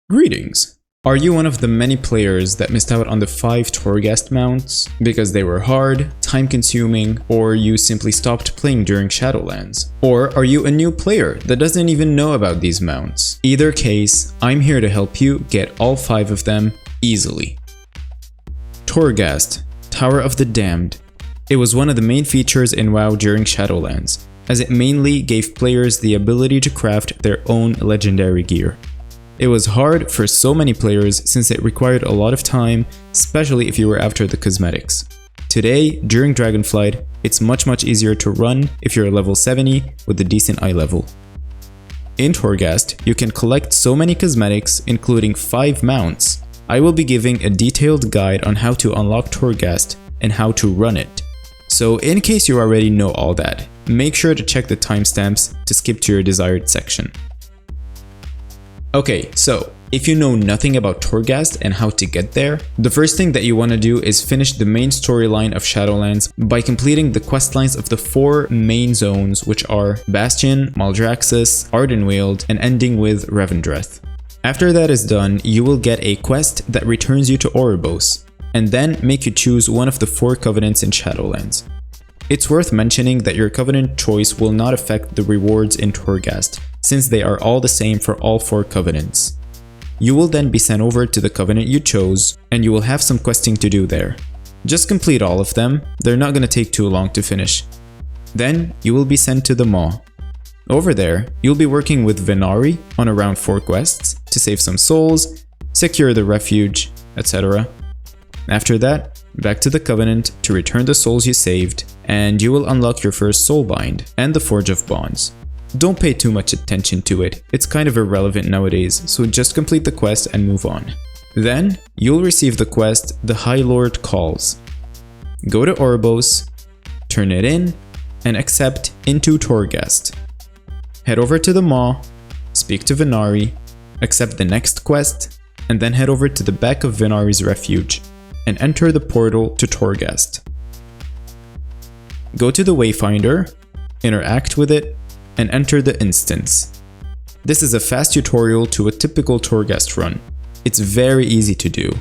Greetings! Are you one of the many players that missed out on the 5 Torghast mounts because they were hard, time-consuming, or you simply stopped playing during Shadowlands? Or are you a new player that doesn't even know about these mounts? Either case, I'm here to help you get all 5 of them easily. Torghast, Tower of the Damned. It was one of the main features in WoW during Shadowlands, as it mainly gave players the ability to craft their own legendary gear. It was hard for so many players since it required a lot of time, especially if you were after the cosmetics. Today, during Dragonflight, it's much easier to run if you're level 70 with a decent eye level. In Torghast, you can collect so many cosmetics, including 5 mounts. I will be giving a detailed guide on how to unlock Torghast and how to run it. So in case you already know all that, make sure to check the timestamps to skip to your desired section. Okay, so if you know nothing about Torghast and how to get there, the first thing that you want to do is finish the main storyline of Shadowlands by completing the questlines of the 4 main zones, which are Bastion, Maldraxxus, Ardenweald, and ending with Revendreth. After that is done, you will get a quest that returns you to Oribos, and then make you choose one of the 4 covenants in Shadowlands. It's worth mentioning that your covenant choice will not affect the rewards in Torghast, since they are all the same for all 4 covenants. You will then be sent over to the covenant you chose, and you will have some questing to do there. Just complete all of them, they're not going to take too long to finish. Then, you will be sent to the Maw. Over there, you'll be working with Venari on around 4 quests to save some souls, secure the refuge, etc. After that, back to the Covenant to return the souls you saved, and you will unlock your first Soulbind and the Forge of Bonds. Don't pay too much attention to it, it's kind of irrelevant nowadays, so just complete the quest and move on. Then, you'll receive the quest The High Lord Calls. Go to Oribos, turn it in, and accept into Torghast. Head over to the Maw, speak to Venari, accept the next quest, and then head over to the back of Venari's refuge and enter the portal to Torghast. Go to the Wayfinder, interact with it, and enter the instance. This is a fast tutorial to a typical Torghast run. It's very easy to do.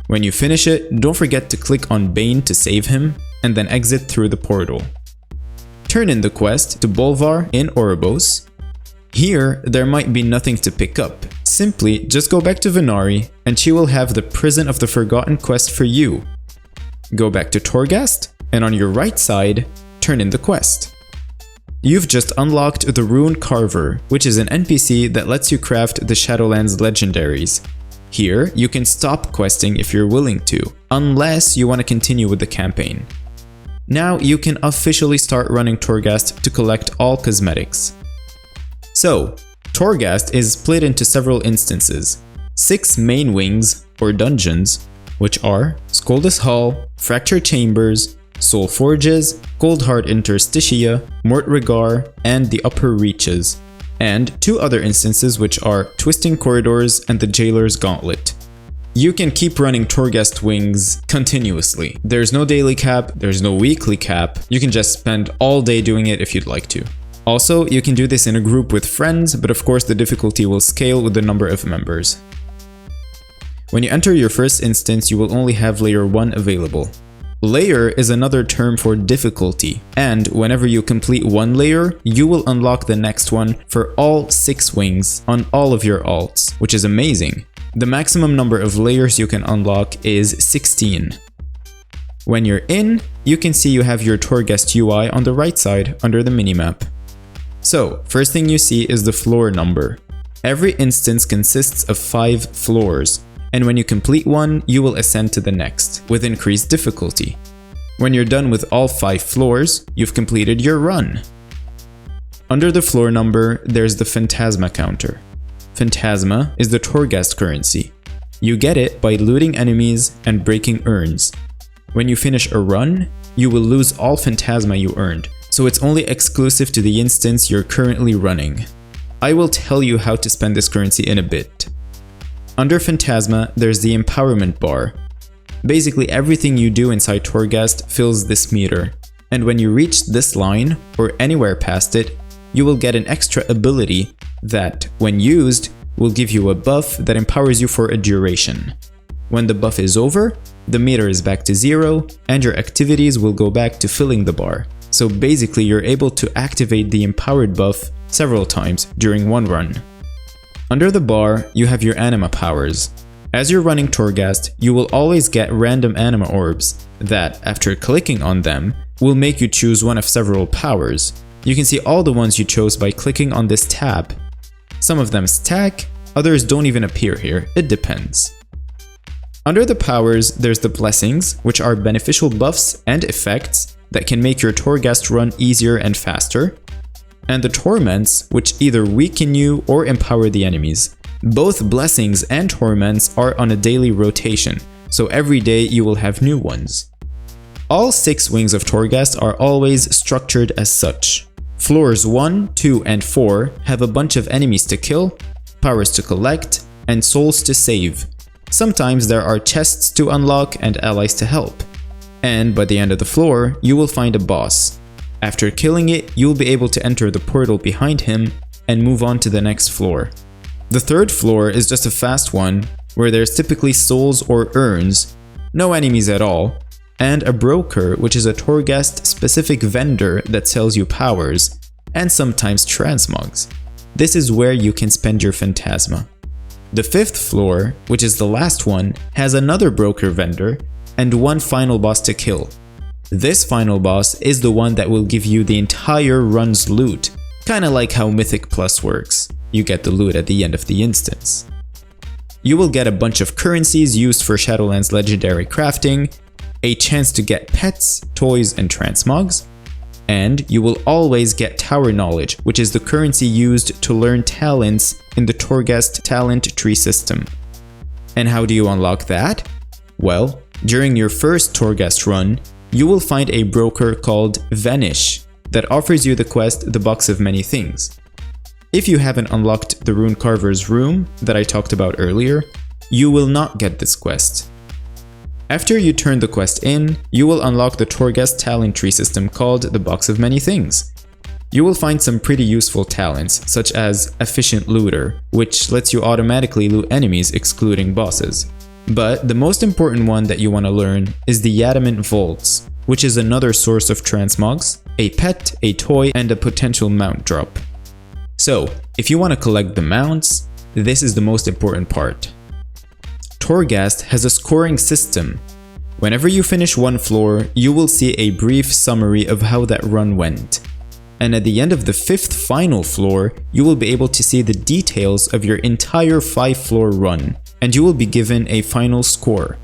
When you finish it, don't forget to click on Bane to save him, and then exit through the portal. Turn in the quest to Bolvar in Oribos. Here, there might be nothing to pick up. Simply just go back to Venari and she will have the Prison of the Forgotten quest for you. Go back to Torghast and on your right side, turn in the quest. You've just unlocked the Rune Carver, which is an NPC that lets you craft the Shadowlands legendaries. Here, you can stop questing if you're willing to, unless you want to continue with the campaign. Now you can officially start running Torghast to collect all cosmetics. So, Torghast is split into several instances, 6 main wings, or dungeons, which are Skoldus Hall, Fracture Chambers, Soul Forges, Coldheart Interstitia, Mort Regar, and the Upper Reaches, and 2 other instances which are Twisting Corridors and the Jailor's Gauntlet. You can keep running Torghast wings continuously. There's no daily cap, there's no weekly cap, you can just spend all day doing it if you'd like to. Also, you can do this in a group with friends, but of course the difficulty will scale with the number of members. When you enter your first instance, you will only have layer 1 available. Layer is another term for difficulty, and whenever you complete one layer, you will unlock the next one for all 6 wings on all of your alts, which is amazing. The maximum number of layers you can unlock is 16. When you're in, you can see you have your Torghast UI on the right side under the minimap. So, first thing you see is the floor number. Every instance consists of 5 floors, and when you complete one, you will ascend to the next, with increased difficulty. When you're done with all 5 floors, you've completed your run. Under the floor number, there's the Phantasma counter. Phantasma is the Torghast currency. You get it by looting enemies and breaking urns. When you finish a run, you will lose all Phantasma you earned, so it's only exclusive to the instance you're currently running. I will tell you how to spend this currency in a bit. Under Phantasma, there's the Empowerment bar. Basically everything you do inside Torghast fills this meter, and when you reach this line, or anywhere past it, you will get an extra ability that, when used, will give you a buff that empowers you for a duration. When the buff is over, the meter is back to 0 and your activities will go back to filling the bar. So basically you're able to activate the empowered buff several times during one run. Under the bar, you have your Anima Powers. As you're running Torghast, you will always get random Anima Orbs that, after clicking on them, will make you choose one of several powers. You can see all the ones you chose by clicking on this tab. Some of them stack, others don't even appear here, it depends. Under the powers, there's the Blessings, which are beneficial buffs and effects that can make your Torghast run easier and faster, and the Torments, which either weaken you or empower the enemies. Both Blessings and Torments are on a daily rotation, so every day you will have new ones. All 6 wings of Torghast are always structured as such. Floors 1, 2, and 4 have a bunch of enemies to kill, powers to collect, and souls to save. Sometimes there are chests to unlock and allies to help. And by the end of the floor, you will find a boss. After killing it, you'll be able to enter the portal behind him and move on to the next floor. The third floor is just a fast one, where there's typically souls or urns, no enemies at all, and a broker, which is a Torghast specific vendor that sells you powers, and sometimes transmogs. This is where you can spend your Phantasma. The 5th floor, which is the last one, has another broker vendor and one final boss to kill. This final boss is the one that will give you the entire run's loot, kinda like how Mythic Plus works. You get the loot at the end of the instance. You will get a bunch of currencies used for Shadowlands legendary crafting, a chance to get pets, toys, and transmogs, and you will always get Tower Knowledge, which is the currency used to learn talents in the Torghast talent tree system. And how do you unlock that? Well, during your first Torghast run, you will find a broker called Vanish that offers you the quest The Box of Many Things. If you haven't unlocked the Rune Carver's room that I talked about earlier, you will not get this quest. After you turn the quest in, you will unlock the Torghast talent tree system called the Box of Many Things. You will find some pretty useful talents, such as Efficient Looter, which lets you automatically loot enemies excluding bosses. But the most important one that you want to learn is the Adamant Vaults, which is another source of transmogs, a pet, a toy, and a potential mount drop. So, if you want to collect the mounts, this is the most important part. Torghast has a scoring system. Whenever you finish one floor, you will see a brief summary of how that run went. And at the end of the 5th final floor, you will be able to see the details of your entire 5-floor run, and you will be given a final score.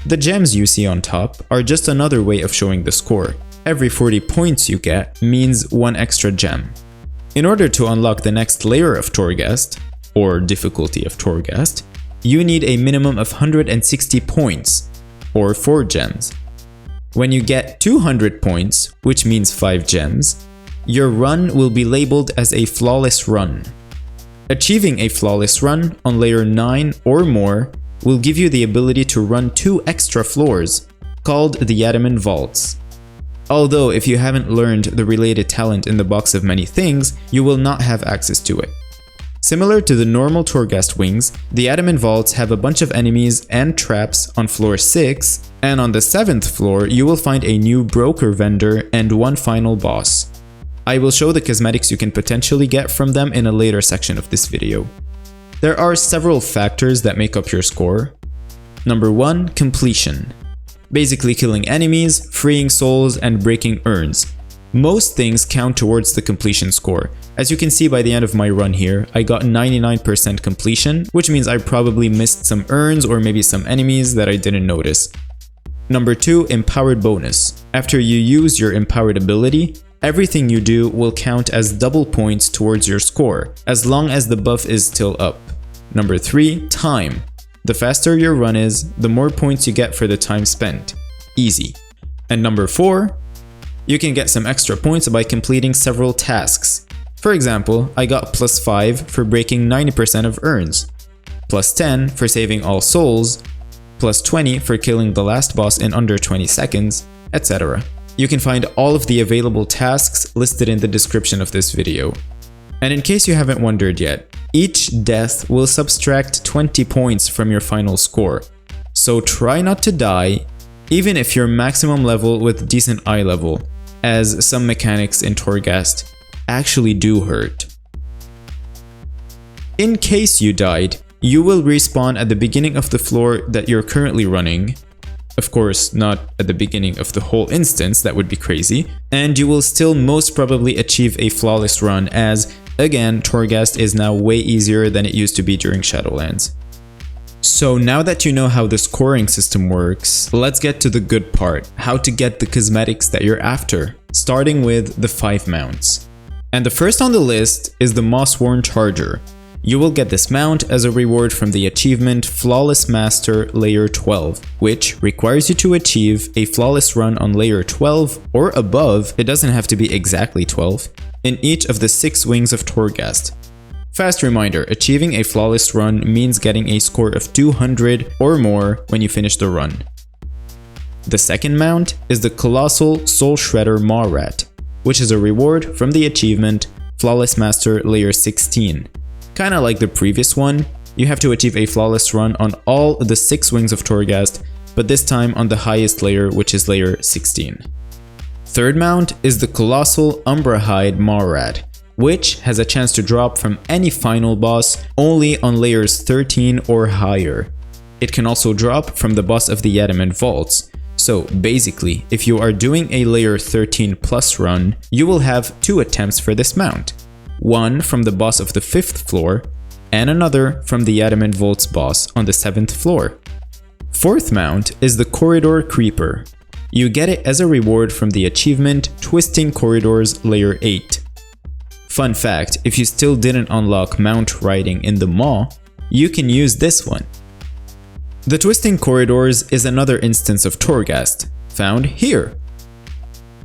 The gems you see on top are just another way of showing the score. Every 40 points you get means 1 extra gem. In order to unlock the next layer of Torghast, or difficulty of Torghast, you need a minimum of 160 points, or 4 gems. When you get 200 points, which means 5 gems, your run will be labeled as a flawless run. Achieving a flawless run on layer 9 or more will give you the ability to run 2 extra floors, called the Adamant Vaults. Although if you haven't learned the related talent in the Box of Many Things, you will not have access to it. Similar to the normal Torghast wings, the Adamant Vaults have a bunch of enemies and traps on floor 6, and on the 7th floor you will find a new broker vendor and one final boss. I will show the cosmetics you can potentially get from them in a later section of this video. There are several factors that make up your score. Number 1, completion. Basically killing enemies, freeing souls, and breaking urns. Most things count towards the completion score. As you can see by the end of my run here, I got 99% completion, which means I probably missed some urns or maybe some enemies that I didn't notice. Number 2, empowered bonus. After you use your empowered ability, everything you do will count as double points towards your score, as long as the buff is still up. Number 3, time. The faster your run is, the more points you get for the time spent. Easy. And number 4, you can get some extra points by completing several tasks. For example, I got +5 for breaking 90% of urns, +10 for saving all souls, +20 for killing the last boss in under 20 seconds, etc. You can find all of the available tasks listed in the description of this video. And in case you haven't wondered yet, Each death will subtract 20 points from your final score, so try not to die, even if you're maximum level with decent eye level, as some mechanics in Torghast actually do hurt. In case you died, you will respawn at the beginning of the floor that you're currently running. Of course, not at the beginning of the whole instance, that would be crazy. And you will still most probably achieve a flawless run as, again, Torghast is now way easier than it used to be during Shadowlands. So now that you know how the scoring system works, let's get to the good part, how to get the cosmetics that you're after, starting with the 5 mounts. And the first on the list is the Mawsworn Charger. You will get this mount as a reward from the achievement Flawless Master Layer 12, which requires you to achieve a flawless run on Layer 12 or above, it doesn't have to be exactly 12, in each of the 6 wings of Torghast. Fast reminder, achieving a flawless run means getting a score of 200 or more when you finish the run. The second mount is the Colossal Soulshredder Mawrat, which is a reward from the achievement Flawless Master Layer 16. Kinda like the previous one, you have to achieve a flawless run on all the 6 wings of Torghast, but this time on the highest layer, which is layer 16. Third mount is the Colossal Umbrahide Mawrat, which has a chance to drop from any final boss only on layers 13 or higher. It can also drop from the boss of the Adamant Vaults. So basically, if you are doing a layer 13 plus run, you will have 2 attempts for this mount. One from the boss of the 5th floor, and another from the Adamant Vaults boss on the 7th floor. Fourth mount is the Corridor Creeper. You get it as a reward from the achievement Twisting Corridors Layer 8. Fun fact, if you still didn't unlock Mount Riding in the Maw, you can use this one. The Twisting Corridors is another instance of Torghast, found here.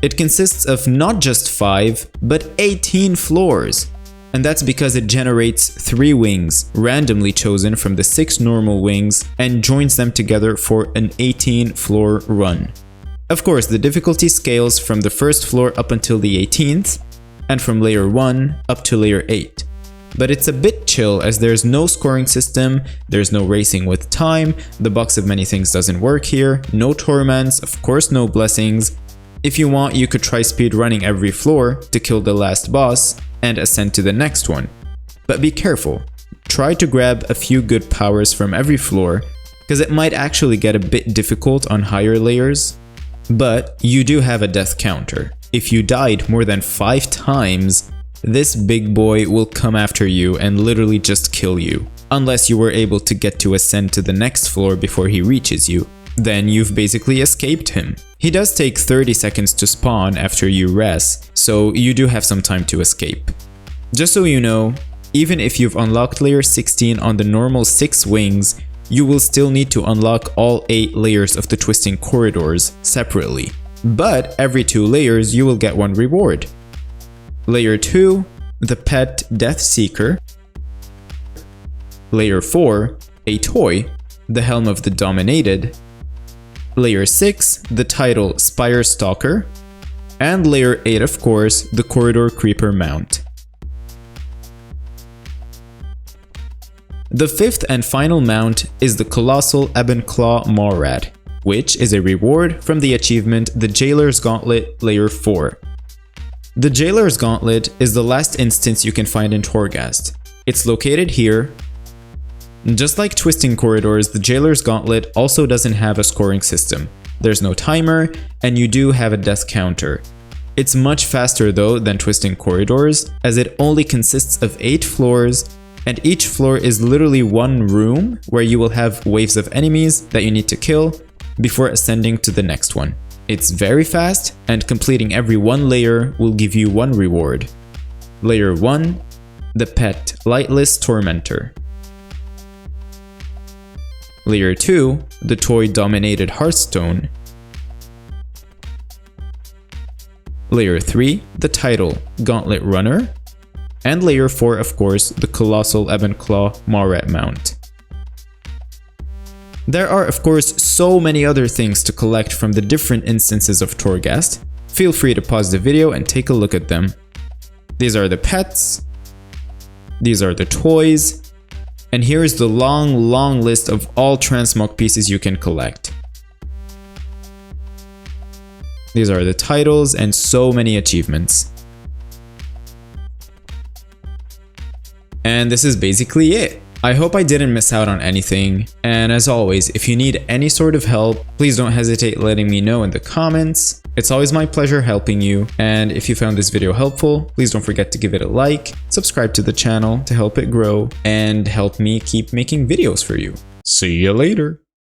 It consists of not just 5, but 18 floors. And that's because it generates 3 wings, randomly chosen from the 6 normal wings, and joins them together for an 18 floor run. Of course, the difficulty scales from the 1st floor up until the 18th, and from layer 1 up to layer 8. But it's a bit chill as there's no scoring system, there's no racing with time, the box of many things doesn't work here, no torments, of course no blessings. If you want, you could try speed running every floor to kill the last boss and ascend to the next one. But be careful, try to grab a few good powers from every floor, because it might actually get a bit difficult on higher layers. But you do have a death counter. If you died more than 5 times, this big boy will come after you and literally just kill you, unless you were able to get to ascend to the next floor before he reaches you. Then you've basically escaped him. He does take 30 seconds to spawn after you rest, so you do have some time to escape. Just so you know, even if you've unlocked layer 16 on the normal 6 wings, you will still need to unlock all 8 layers of the Twisting Corridors separately. But every 2 layers you will get 1 reward. Layer 2, the Pet Death Seeker. Layer 4, a toy, the Helm of the Dominated. Layer 6, the title Spire Stalker, and Layer 8 of course, the Corridor Creeper mount. The 5th and final mount is the Colossal Ebonclaw Mawrat, which is a reward from the achievement the Jailor's Gauntlet Layer 4. The Jailor's Gauntlet is the last instance you can find in Torghast. It's located here. Just like Twisting Corridors, the Jailor's Gauntlet also doesn't have a scoring system. There's no timer, and you do have a death counter. It's much faster though than Twisting Corridors, as it only consists of 8 floors, and each floor is literally 1 room where you will have waves of enemies that you need to kill before ascending to the next one. It's very fast, and completing every 1 layer will give you 1 reward. Layer 1, the Pet Lightless Tormentor. Layer 2, the Toy Dominated Hearthstone. Layer 3, the title Gauntlet Runner. And layer 4, of course, the Colossal Ebonclaw Mawrat mount. There are of course so many other things to collect from the different instances of Torghast. Feel free to pause the video and take a look at them. These are the pets, These are the toys. And here is the long list of all transmog pieces you can collect. These are the titles and so many achievements. And this is basically it. I hope I didn't miss out on anything, and as always, if you need any sort of help, please don't hesitate letting me know in the comments. It's always my pleasure helping you, and if you found this video helpful, please don't forget to give it a like, subscribe to the channel to help it grow, and help me keep making videos for you. See you later!